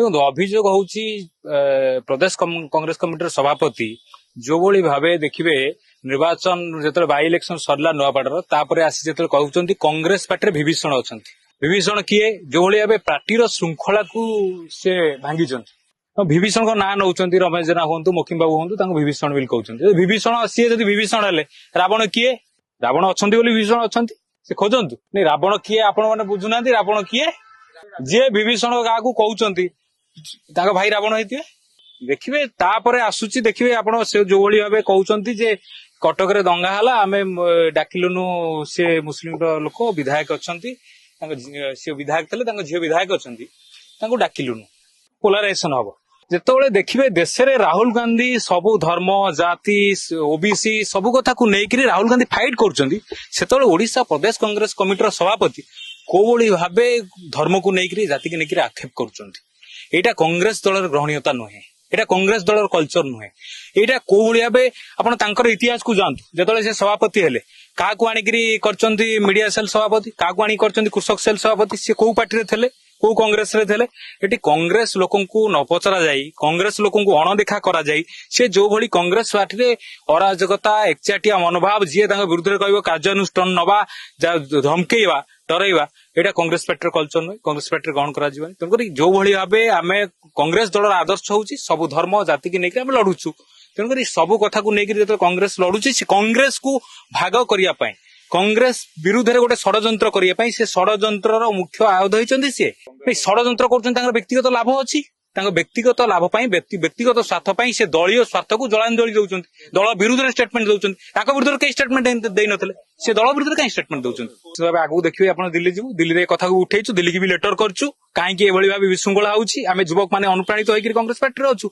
देखो अभियोग होउची प्रदेश कांग्रेस कमिटी सभापति जो भली भावे देखिए निर्वाचन जो बाई इलेक्शन सरला नुआपाड़ तापर आसी जो कहते कांग्रेस पार्टी विभीषण अच्छा विभीषण किए जो भली भाव पार्टीर श्रृंखला को से भांगी विभीषण को ना नौ रमेश जेना हूँ मोकिम बाबू हूँ विभीषण बोली कहते विभीषण सी जब विभीषण हेले रावण किए रावण अच्छा विभीषण अच्छा से खोजतु नहीं रावण किए आपण मैंने बुझुना रावण किए जी विभीषण क्या कहते भाई रावण होते देखिए तापर आसूची देखिए आपण से जो भली भाव कहते जे कटक रे दंगा हला आमे डाकिलुनु से मुस्लिम लोक विधायक अच्छा सी विधायक थे झील विधायक अच्छा डाकिलुनु पोलाराइजेशन हम जिते देखिए देश में राहुल गांधी सबू धर्म जाति ओबीसी सबू कथा को लेकर राहुल गांधी फाइट कर ओडिशा प्रदेश कांग्रेस कमिटी सभापति कोभली भाव धर्म को लेकर जाति को लेकर आक्षेप कर कांग्रेस दल ग्रहणीयता नुहे एटा कांग्रेस दल कल्चर नुहे एटा कोभली भाव आप इतिहास को जानतु जो से सभापति हेले क्या आनिकी मीडिया सेल सभापति क्या आनी कृषक सेल सभापति सी कौ पार्टी थे कौ कांग्रेस रे थे एटी कांग्रेस लोकन को न पचरा जाई कांग्रेस लोकन को अणदेखा करा जाई से जो भली कांग्रेस पार्टी रे अराजकता एकचाटिया मनोभाव जी विरुद्ध कह कार्यानुष्ठान नवा धमकेवा डरइवा एटा कांग्रेस पार्टी कल्चर नुहे कांग्रेस पार्टी ग्रहण करा तेणुक जो भली भाव आम कांग्रेस दल आदर्श हूँ सब धर्म जाति की लेकर आम लड़ुचु तेणुक सब कथा को लेकर जो कांग्रेस लड़ुची कांग्रेस को भाग करने कांग्रेस विरुद्ध गोटे षड्यंत्र करने से षड्यंत्र मुख्य आयुध होती सी षड्यंत्र कर व्यक्तिगत लाभ अच्छी व्यक्तिगत लाभ व्यक्तिगत स्वार्थ से दलीय स्वार्थ को जलांजलि दौरान दल विरुद्ध स्टेटमेंट दौरान विरुद्ध कई स्टेटमेंट दे नथिले से दल विरुद्ध कई स्टेटमेंट दौरान आगू देखिए आप दिल्ली जीव दिल्ली कथा को उठेचु दिल्ली की भी लेटर करछु कहीं भाव विशृंखला होउछि आमे युवक माने अनुप्राणित होकर कांग्रेस पार्टी अच्छु